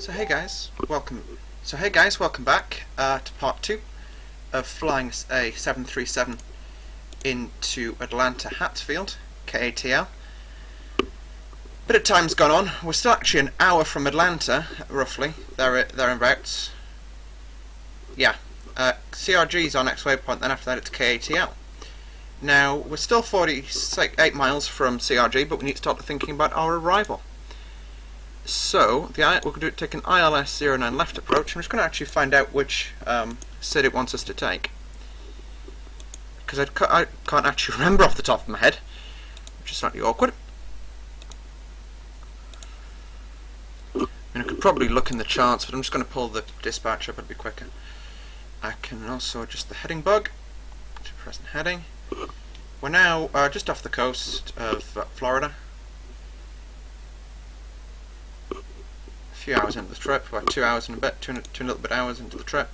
So hey guys, welcome back to part 2 of flying a 737 into Atlanta Hatfield, KATL. Bit of time's gone on. We're still actually an hour from Atlanta, roughly. Thereabouts. Yeah. CRG's our next waypoint, then after that it's KATL. Now, we're still 48 miles from CRG, but we need to start thinking about our arrival. So, we're going to take an ILS 09 left approach. I'm just going to actually find out which city it wants us to take, because I can't actually remember off the top of my head, which is slightly awkward. I mean, I could probably look in the charts, but I'm just going to pull the dispatch up, it'll be quicker. I can also adjust the heading bug to present heading. We're now just off the coast of Florida. A few hours into the trip, about 2 hours and a bit, two and a little bit hours into the trip.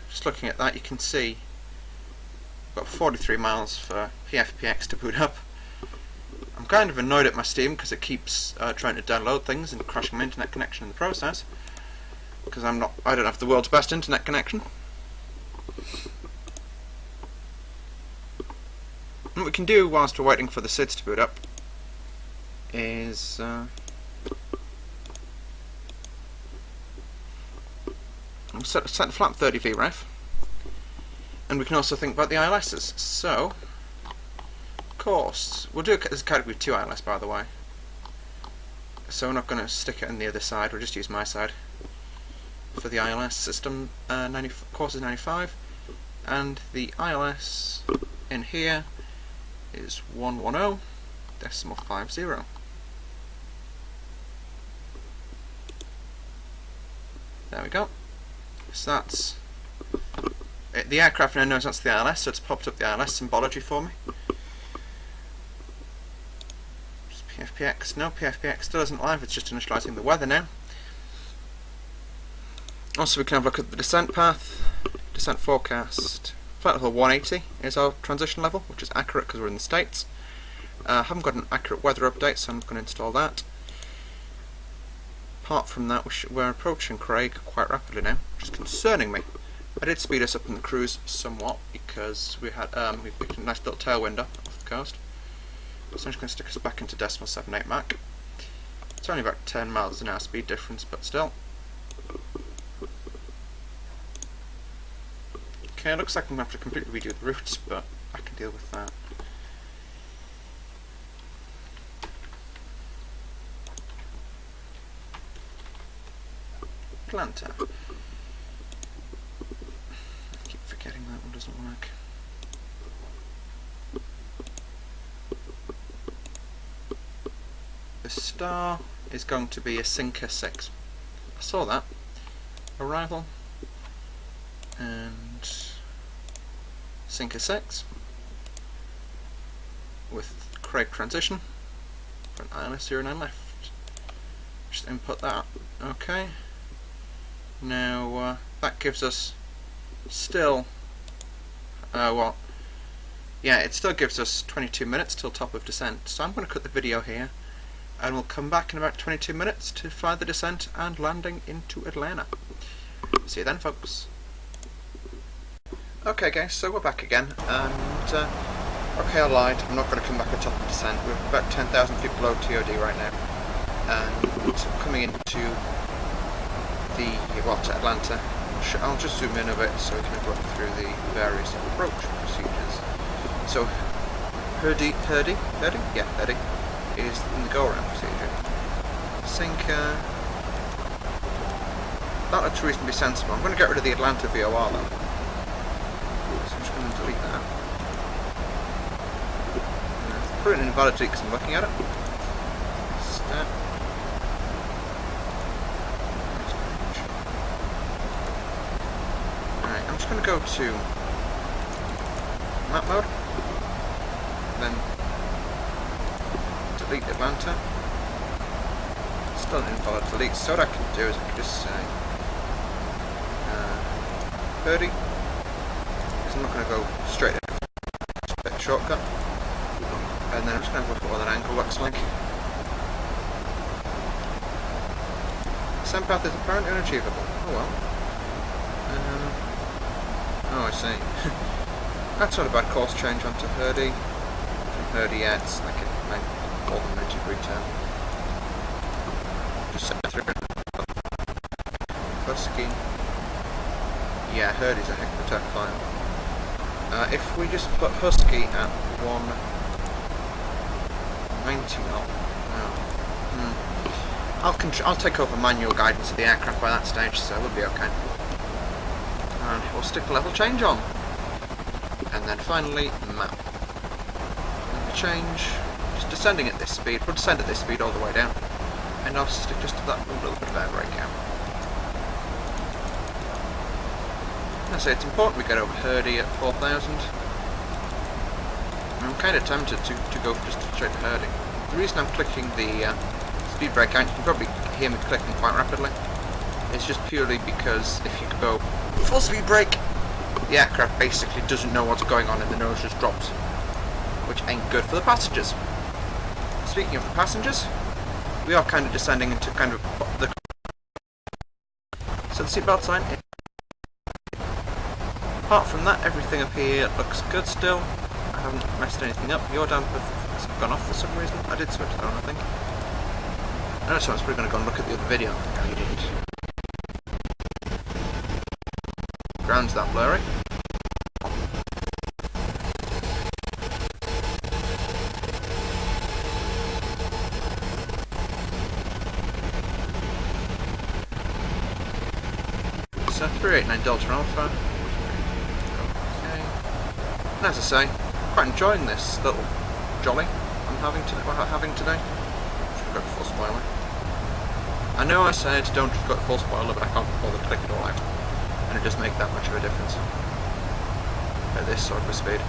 Just looking at that, you can see we've got 43 miles for Pt.2 to boot up. I'm kind of annoyed at my Steam because it keeps trying to download things and crashing my internet connection in the process, because I don't have the world's best internet connection. And what we can do whilst we're waiting for the SIDS to boot up is set the flap 30 VREF, and we can also think about the ILSs. So, of course, we'll do it as a category 2 ILS, by the way. So we're not going to stick it on the other side, we'll just use my side for the ILS system. Course is 95, and the ILS in here is 110.50. There we go. So that's it. The aircraft now knows that's the ILS, so it's popped up the ILS symbology for me. PFPX, no, PFPX still isn't live, it's just initializing the weather now. Also, we can have a look at the descent path, descent forecast. Flight level 180 is our transition level, which is accurate because we're in the States. Haven't got an accurate weather update, so I'm going to install that. Apart from that, we're approaching Craig quite rapidly now, which is concerning me. I did speed us up in the cruise somewhat because we picked a nice little tailwind up off the coast. So I'm just going to stick us back into decimal 78 Mach. It's only about 10 miles an hour speed difference, but still. Okay, it looks like I'm going to have to completely redo the routes, but I can deal with that. Atlanta. I keep forgetting that one doesn't work. The star is going to be a Sinker 6. I saw that. Arrival. And Sinker 6. With Craig transition. For an ILS 09 left. Just input that. Okay. Now, that gives us still, it still gives us 22 minutes till top of descent. So I'm going to cut the video here, and we'll come back in about 22 minutes to fly the descent and landing into Atlanta. See you then, folks. Okay guys, so we're back again, and, okay, I lied, I'm not going to come back at top of descent. We're about 10,000 feet below TOD right now, and coming into to Atlanta. I'll just zoom in a bit so we can run through the various approach procedures. So, Hurdy is in the go-around procedure. Sinker. That looks reasonably sensible. I'm going to get rid of the Atlanta VOR though. So I'm just going to delete that. Put it in invalidity because I'm looking at it. Step. I'm just going to go to map mode, then delete Atlanta. Still an invalid delete, so what I can do is I can just say 30, because I'm not going to go straight in, just a bit of shortcut, and then I'm just going to look at what that angle looks like. Descent path is apparently unachievable. Oh well. Oh, I see. That's not a bad course change onto Herdy. From Herdy, yeah, it's like a more than 90-degree turn. Just set through Husky. Yeah, Herdy's a heck of a turn climb. If we just put Husky at 190 knot. I'll take over manual guidance of the aircraft by that stage, so we'll be okay. And we'll stick level change on. And then finally, map. Level change, just descending at this speed. We'll descend at this speed all the way down. And I'll stick just to that little bit of air brake out. I say it's important we get over Herdy at 4,000. I'm kind of tempted to go just straight to Herdy. The reason I'm clicking the speed brake out, you can probably hear me clicking quite rapidly, it's just purely because if you go full speed brake, the aircraft basically doesn't know what's going on and the nose just drops, which ain't good for the passengers. Speaking of the passengers, we are kind of descending into kind of the... So the seatbelt sign... Apart from that, everything up here looks good still. I haven't messed anything up. Your damper has gone off for some reason. I did switch that on, I think. I know someone's probably going to go and look at the other video. No, you didn't. Ground's that blurry. So 389 Delta Alpha. Okay. And as I say, quite enjoying this little jolly I'm having today. Should go full spoiler. I know I said don't go full spoiler, but I can't bother to click it all out. And it does make that much of a difference at this sort of speed.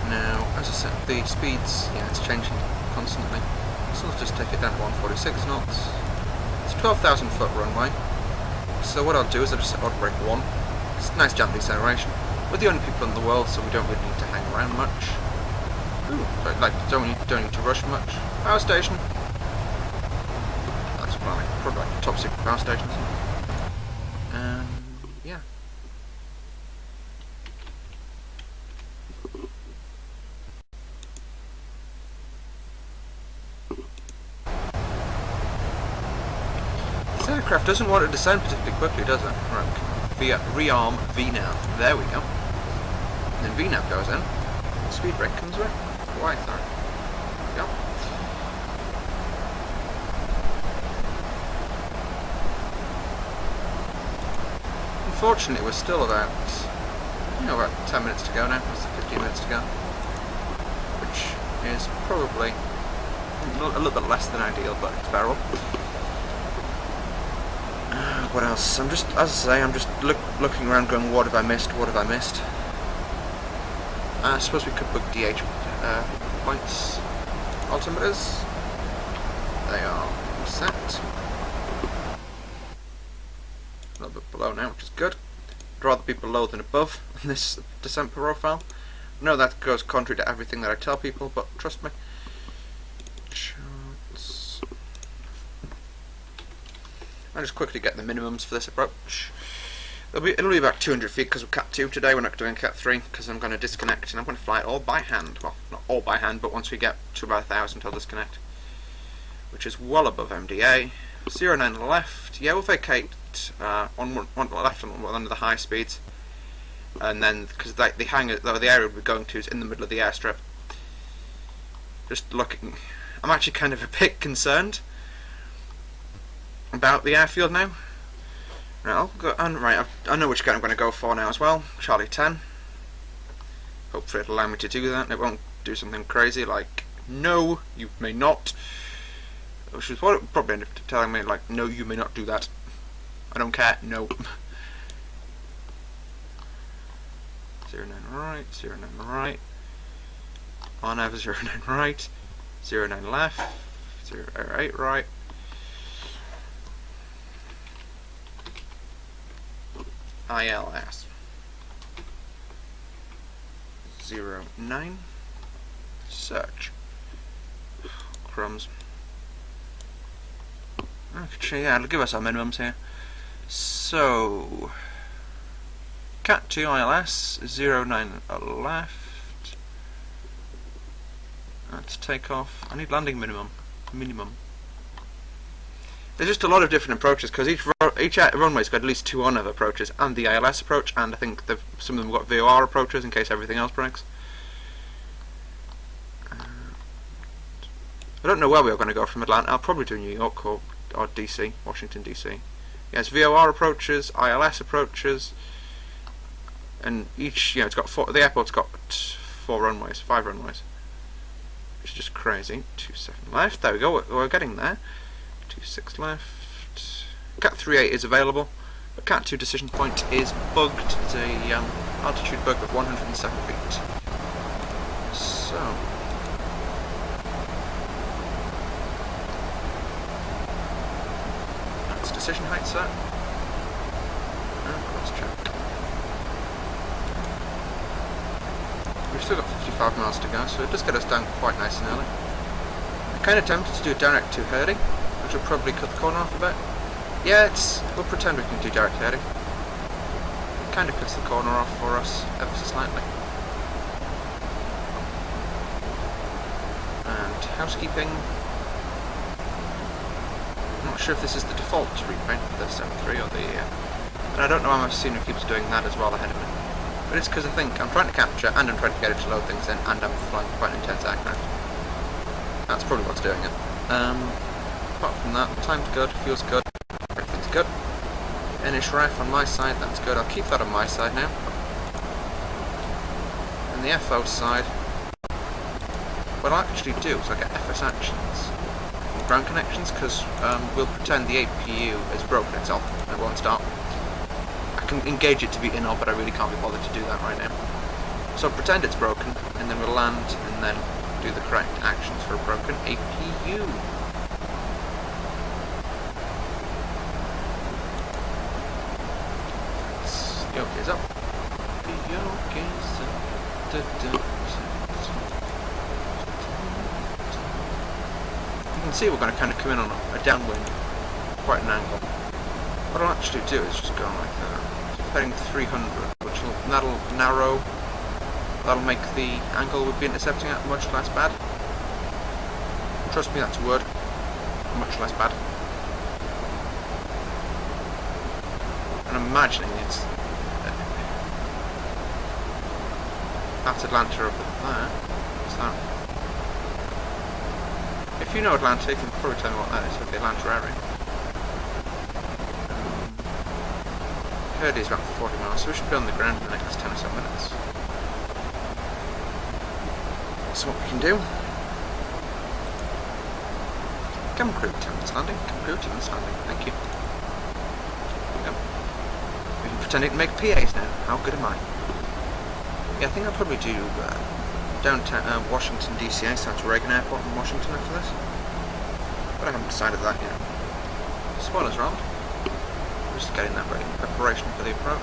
Now, as I said, the speeds, yeah, it's changing constantly. So let's just take it down to 146 knots. It's a 12,000 foot runway. So what I'll do is I'll just set auto brake 1. It's a nice jump deceleration. We're the only people in the world, so we don't really need to hang around much. Ooh, don't need to rush much. Power station. That's probably like the top secret power stations. Yeah. This aircraft doesn't want to descend particularly quickly, does it? Right, via rearm VNAV. There we go. And then VNAV goes in. Speed brake comes in. Right, sorry. There we go. Unfortunately, we're still about 10 minutes to go now. It's 15 minutes to go, which is probably a little bit less than ideal, but it's bearable. What else? I'm just looking around, going, what have I missed? What have I missed? I suppose we could book DH points. Altimeters. They are set. A little bit below now, which is good. I'd rather be below than above in this descent profile. I know that goes contrary to everything that I tell people, but trust me. Charts. I'll just quickly get the minimums for this approach. It'll be about 200 feet because we're Cat 2 today. We're not doing Cat 3 because I'm going to disconnect and I'm going to fly it all by hand. Well, not all by hand, but once we get to about 1,000 I'll disconnect, which is well above MDA. 09 on the left. Yeah, we'll vacate on the left on one of the high speeds, and then because the area we're going to is in the middle of the airstrip. Just looking, I'm actually kind of a bit concerned about the airfield now. Right, I'll go, and right, I know which gun I'm going to go for now as well. Charlie 10. Hopefully it'll allow me to do that. It won't do something crazy like, no, you may not. Which is what it would probably end up telling me, like, no, you may not do that. I don't care, no. 09 right, 09 right. On over 09 right, 09 left, 08 right. ILS. 09. Search. Crumbs. Actually, yeah, it'll give us our minimums here. So, Pt.2 ILS, 09 left. Let's take off. I need landing minimum. There's just a lot of different approaches, because each runway's got at least 2 on-off approaches, and the ILS approach, and I think some of them have got VOR approaches in case everything else breaks. I don't know where we are going to go from Atlanta. I'll probably do New York or DC, Washington DC. Yes, VOR approaches, ILS approaches, and each, it's got the airport's got 5 runways, which is just crazy. 27 left, there we go, we're getting there. 26 left. Cat38 is available, but Cat2 decision point is bugged. It's a altitude bug of 107 feet. So, decision height set. Let's check. We've still got 55 miles to go, so it does get us down quite nice and early. I'm kind of tempted to do a direct to herding, which will probably cut the corner off a bit. Yeah, we'll pretend we can do direct herding. It kind of cuts the corner off for us, ever so slightly. And housekeeping. I'm not sure if this is the default repaint for the 7.3 or the and I don't know how my scenery keeps doing that as well ahead of me. But it's because I think I'm trying to capture and I'm trying to get it to load things in and I'm flying quite an intense aircraft. That's probably what's doing it. Apart from that, time's good, fuel's good, everything's good. Finish ref on my side, that's good. I'll keep that on my side now. And the FO side, what I'll actually do is I'll get FS actions. Ground connections, because we'll pretend the APU is broken itself and it won't start. I can engage it to be in orbit, but I really can't be bothered to do that right now. So pretend it's broken, and then we'll land and then do the correct actions for a broken APU. Yoke is up. The yoke is up. You can see we're going to kind of come in on a downwind, quite an angle. What I'll actually do is just go like that, heading 300, that'll narrow, that'll make the angle we'd be intercepting at much less bad. Trust me, that's a word, much less bad. And I'm imagining it's that's Atlanta over there. What's that? If you know Atlanta, you can probably tell me what that is, the Atlanta area. Heard is about 40 miles, so we should be on the ground in the next 10 or so minutes. So what we can do... Come crew, 10 minutes landing. Come crew, 10 minutes landing. Thank you. We can pretend to make PAs now. How good am I? Yeah, I think I'll probably do... downtown Washington DC, so to Reagan Airport in Washington after this. But I haven't decided that yet. Spoilers round. Just getting that ready in preparation for the approach.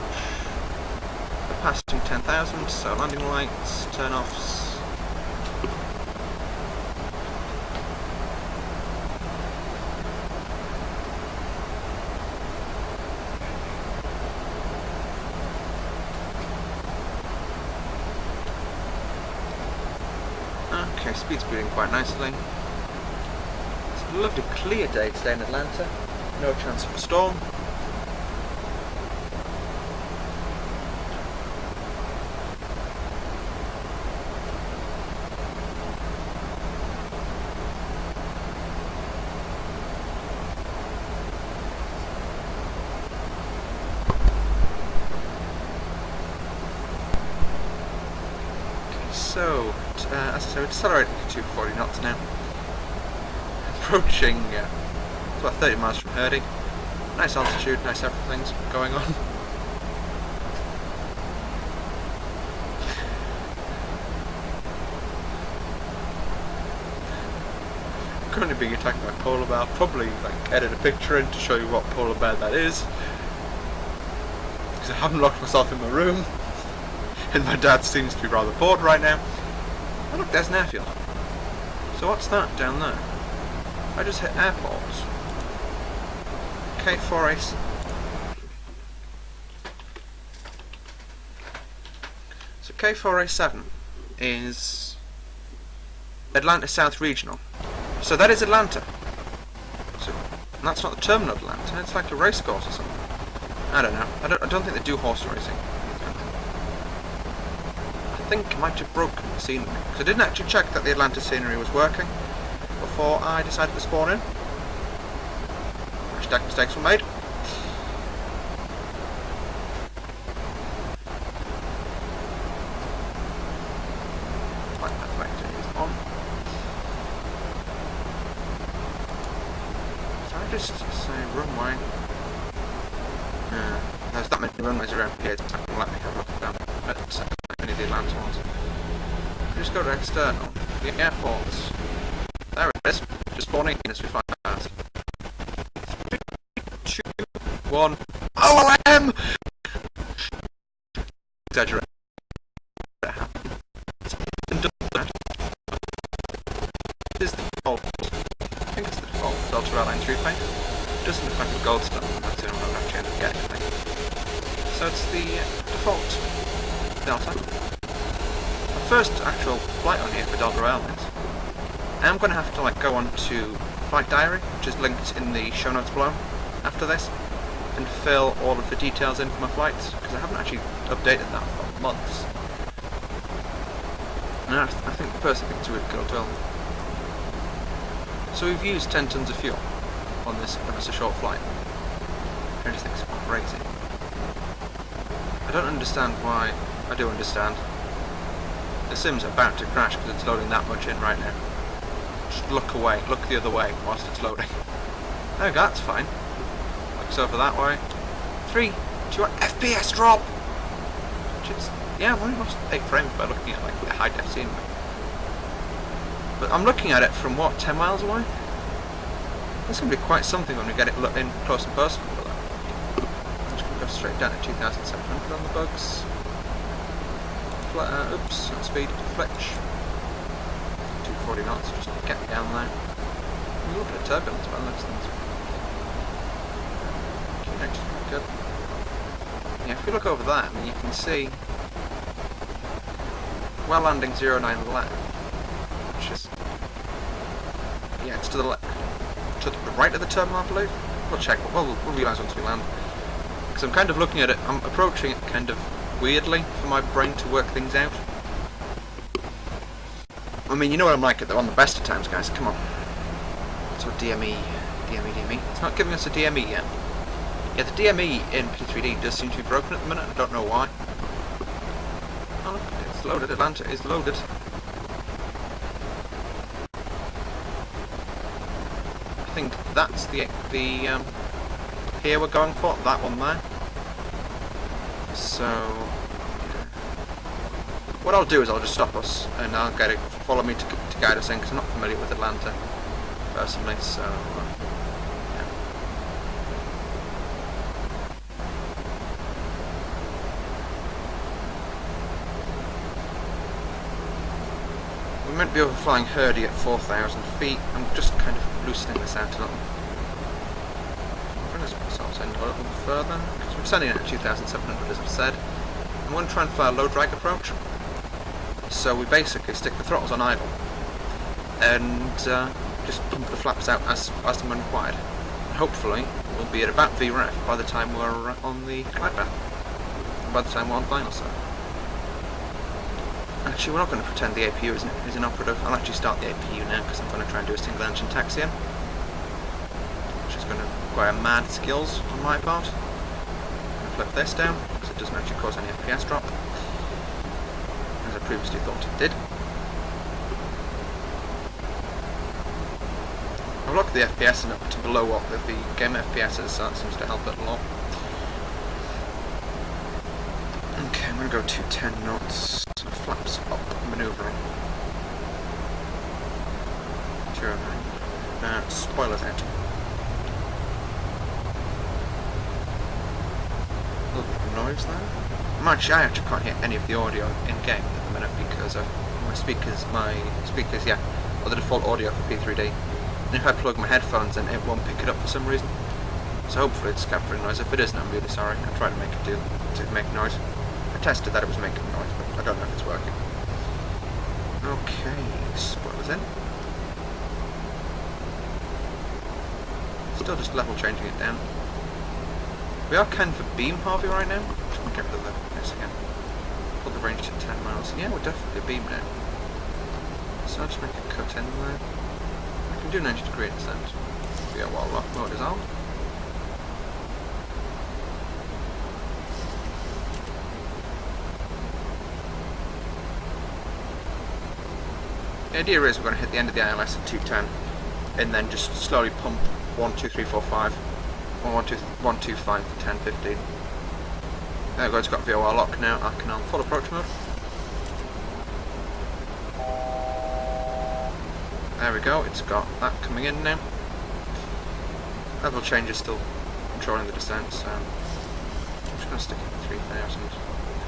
We're passing 10,000, so landing lights, turn-offs. Okay, speed's speeding quite nicely. It's a lovely clear day today in Atlanta. No chance of a storm. So, as I say, we're decelerating to 240 knots now. Approaching, it's about 30 miles from Hurdy. Nice altitude, nice everything's going on. I'm currently being attacked by a polar bear. I'll probably edit a picture in to show you what polar bear that is. Because I haven't locked myself in my room. and my dad seems to be rather bored right now. Oh look, there's an airfield. So what's that down there? I just hit airports. K4A. So K4A7 is Atlanta South Regional. So that is Atlanta. So that's not the terminal of Atlanta. It's like a race course or something. I don't know. I don't think they do horse racing. I think I might have broken the scenery, because I didn't actually check that the Atlanta scenery was working before I decided to spawn in. Hashtag mistakes were made. Flight path vector is on. So I just say runway. There's that many runways around here, it's not going to let me have a look at them. But any of the Atlanta ones. Just go to external. The airports. There it is. Just spawning in as we fly past. 3, 2, 1. OLM! Exaggerate. This is the default. I think it's the default Delta Airlines repaint. It doesn't look like a gold star. That's the only one I'm actually end up getting, I think. So it's the default Delta. The first actual flight on here for Delta Airlines. I'm going to have to go on to Flight Diary, which is linked in the show notes below after this, and fill all of the details in for my flights, because I haven't actually updated that for months. And I think the person thinks it's a really cool tool. So we've used 10 tons of fuel on this a short flight. I just think it's crazy. I don't understand why. I do understand. The sim's about to crash because it's loading that much in right now. Just look away, look the other way whilst it's loading. There we go, that's fine. Looks over that way. 3, 2, 1, FPS drop! Which is, yeah, I've only lost 8 frames by looking at the high def scene. But I'm looking at it from what, 10 miles away? That's going to be quite something when we get it in close and personal with that. I'm just going to go straight down to 2,700 on the bugs. Oops, not speed, fletch. 240 knots, just to get me down there. A little bit of turbulence by the looks of things. Next, good. Yeah, if you look over that, you can see well landing 09 left, which is, yeah, it's to the left, to the right of the terminal, I believe. We'll check. We'll realise once we land. Because I'm kind of looking at it. I'm approaching it kind of weirdly for my brain to work things out. I mean, you know what I'm like on the best of times, guys. Come on. So DME. It's not giving us a DME yet. Yeah, the DME in P3D does seem to be broken at the minute. I don't know why. Oh look, it's loaded. Atlanta is loaded. I think that's the here we're going for, that one there. So what I'll do is I'll just stop us and I'll get it, follow me to guide us in, because I'm not familiar with Atlanta personally, so yeah. We're meant to be overflying Hurdy at 4,000 feet. I'm just kind of loosening this out a little. I'm going to ourselves in a little further, because we're sending it at 2,700 as I've said. I'm going to try and fly a low drag approach. So we basically stick the throttles on idle and just pump the flaps out as and when required. And hopefully we'll be at about VREF by the time we're on the glide path, by the time we're on final side. Actually, we're not going to pretend the APU is inoperative. I'll actually start the APU now, because I'm going to try and do a single engine taxi in, which is going to require mad skills on my part. I'm going to flip this down, because it doesn't actually cause any FPS drop, as I previously thought it did. I've locked the FPS and up to below what the game FPS is, so that seems to help it a lot. Okay, I'm going to go 210 knots, flaps up, manoeuvring. 09. Spoilers out. A little bit of noise there. I actually can't hear any of the audio in game at the minute because my speakers, yeah, are the default audio for P3D. And if I plug my headphones in, it won't pick it up for some reason. So hopefully it's capturing noise. If it isn't, I'm really sorry. I tried to make it make noise. I tested that it was making noise, but I don't know if it's working. Okay, spoilers in. Still just level changing it down. We are kind of a beam Harvey right now. Just want to get rid of this again. Put the range to 10 miles. Yeah, we're definitely a beam now. So I'll just make a cut in there. I can do 90-degree descent. Yeah, while lock mode is on. The idea is we're going to hit the end of the ILS at 210 and then just slowly pump 1, 2, 3, 4, 5 or 1, 2, 1, 2, 5, 10, 15. There we go, it's got VOR lock now. I can on full approach mode. There we go, it's got that coming in now. Level change is still controlling the descent, so I'm just going to stick it at 3000,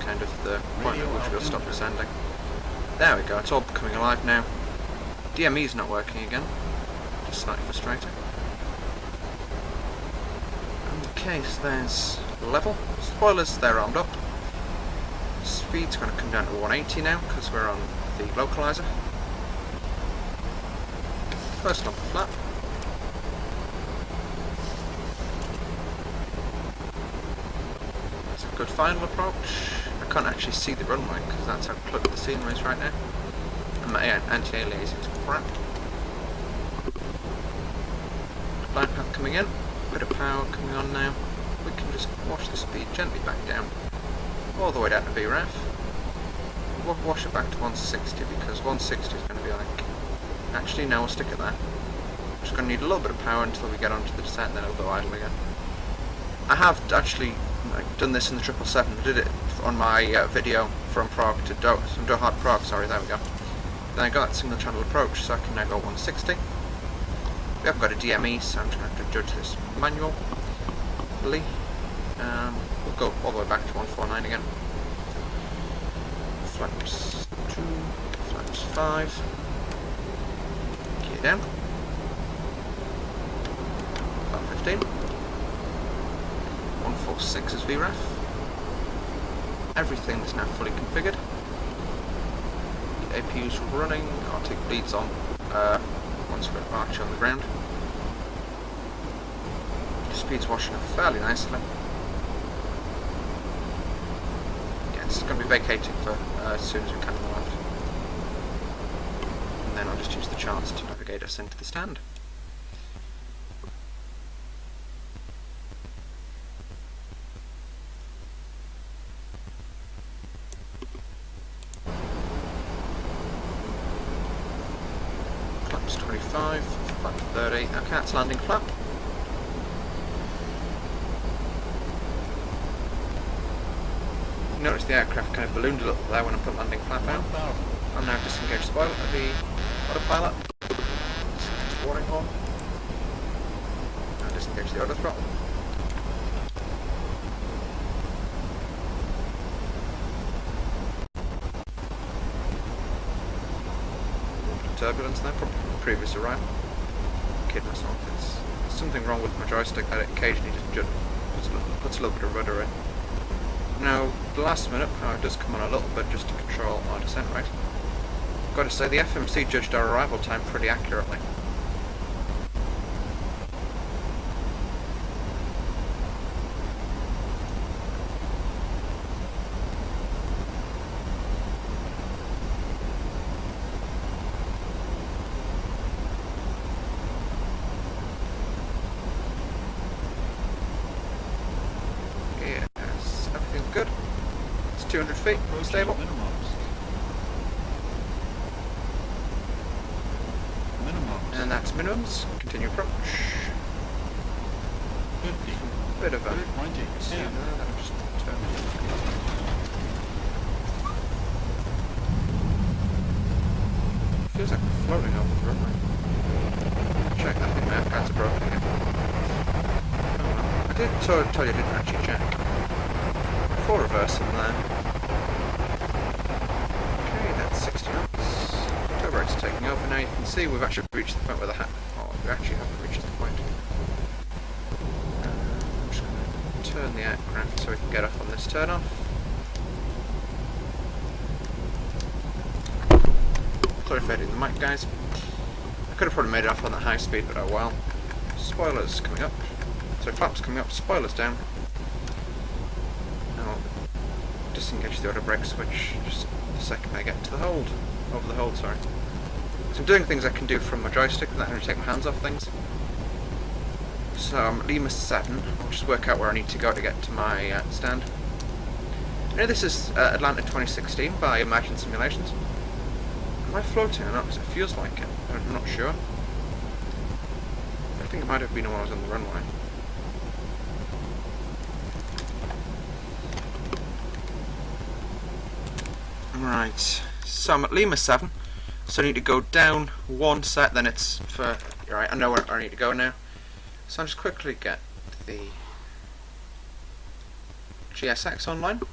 kind of the point at which we'll stop descending. There we go, it's all becoming alive now. DME is not working again, just slightly frustrating. Okay, so there's level. Spoilers, they're armed up. Speed's going to come down to 180 now, because we're on the localizer. First on the flap. It's a good final approach. I can't actually see the runway because that's how cluttered the scenery is right now. And my anti-aliasing is crap. Glide path coming in. Bit of power coming on now. We can just wash the speed gently back down. All the way down to VRAF. We'll wash it back to 160 because 160 is going to be like... Actually, no, we'll stick at that. Just going to need a little bit of power until we get onto the descent, then it'll go idle again. I have actually done this in the 777. I did it on my video from Prague to Doha to Prague, sorry, there we go. Then I got that single channel approach, so I can now go 160. We haven't got a DME, so I'm just going to have to judge this manually. We'll go all the way back to 149 again. Flaps 2, flaps 5. Gear down. About 15. 146 is VRAF. Everything is now fully configured. The APU's running. Arctic bleeds on once we're actually on the ground. The speed's washing up fairly nicely. Yeah, it's going to be vacating for as soon as we can on the left. And then I'll just use the charts to navigate us into the stand. Flaps 25, flap 30. Okay, that's landing flap. Notice the aircraft kind of ballooned a little there when I put landing flap out. I'll now disengage the autopilot. Disengage the warning horn. And disengage the auto throttle. Turbulence there, probably from the previous arrival. I'm kidding myself, it's something wrong with my joystick that it occasionally just puts a little bit of rudder in. Now, the last minute power does come on a little bit just to control our descent rate. I've got to say, the FMC judged our arrival time pretty accurately. Good. It's 200 feet, stable. Minimums. And that's minimums. Continue approach. 50. Bit of a... 20. Yeah. That'll just turn. Feels like we're floating over the runway. Check, I think my F-guides are broken again. Oh well. I did tell you I didn't actually check. full reverse in there. Okay, that's 60 knots. Toe brake's taking over. Now you can see we've actually reached the point where the we actually haven't reached the point. I'm just going to turn the aircraft so we can get off on this turn off. Sorry for hitting the mic, guys. I could have probably made it off on that high speed, but oh well. Spoilers coming up. So flaps coming up, spoilers down. Now I'll disengage the auto brake switch just the second I get to the hold. Over the hold, sorry. So I'm doing things I can do from my joystick without having to take my hands off things. So I'm at Lima 7. I'll just work out where I need to go to get to my stand. I know this is Atlanta 2016 by Imagine Simulations. Am I floating or not? Because it feels like it. I'm not sure. I think it might have been when I was on the runway. Right, so I'm at Lima 7, so I need to go down one set, then it's for... Right, I know where I need to go now. So I'll just quickly get the GSX online. Come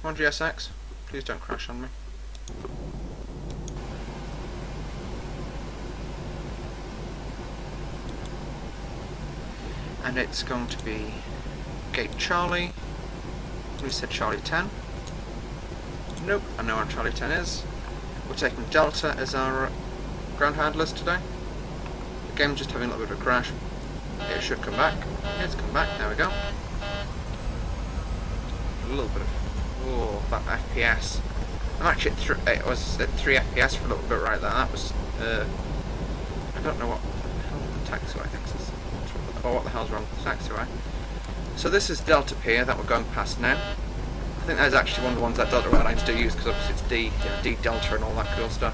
on, GSX. Please don't crash on me. And it's going to be Gate Charlie. We said Charlie 10. Nope, I know where Charlie 10 is. We're taking Delta as our ground handlers today. The game's just having a little bit of a crash. It should come back. It's come back, there we go. A little bit of... oh, that FPS. I'm actually at it was at 3 FPS for a little bit right there. That was... I don't know what the hell the taxiway thinks is... or what the hell's wrong with the taxiway. So this is Delta Pier that we're going past now. I think that is actually one of the ones that Delta Airlines do use, because obviously it's D, you know, D Delta and all that cool stuff.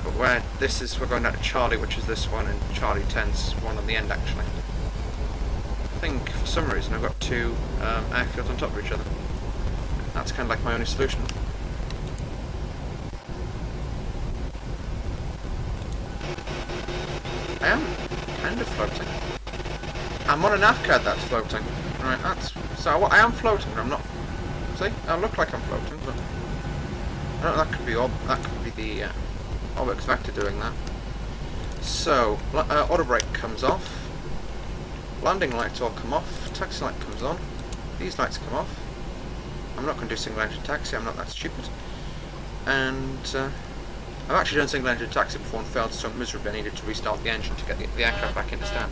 But where this is, we're going down to Charlie, which is this one, and Charlie 10's one on the end actually. I think for some reason I've got two airfields on top of each other. That's kind of like my only solution. I am kind of floating. I'm on a nav card that's floating. Right, that's... so I am floating, but I'm not... See? I look like I'm floating, but... I don't know, that could be the Orbix Vector doing that. So, auto brake comes off. Landing lights all come off. Taxi light comes on. These lights come off. I'm not going to do single engine taxi, I'm not that stupid. And... I've actually done single engine taxi before and failed so miserably I needed to restart the engine to get the aircraft back into stand.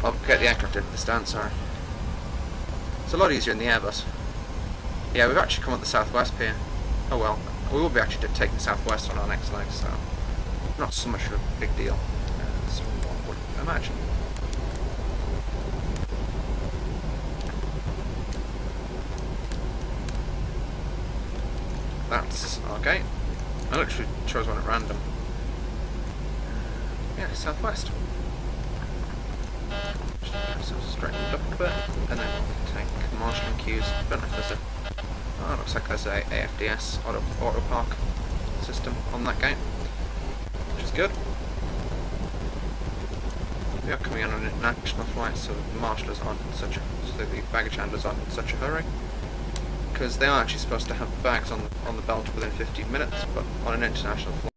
I'll get the aircraft into the stand, sorry. It's a lot easier in the Airbus. Yeah, we've actually come at the southwest pier. Oh well, we will be actually taking the southwest on our next leg, so not so much of a big deal as one would imagine. That's our gate. I literally chose one at random. Yeah, southwest. So straighten it up a bit, and then we'll take marshalling cues. Don't know if there's a... oh, looks like there's a AFDS auto park system on that gate, which is good. We are coming in on an international flight, so the marshallers aren't in such a... so the baggage handlers aren't in such a hurry. Because they are actually supposed to have bags on the belt within 15 minutes, but on an international flight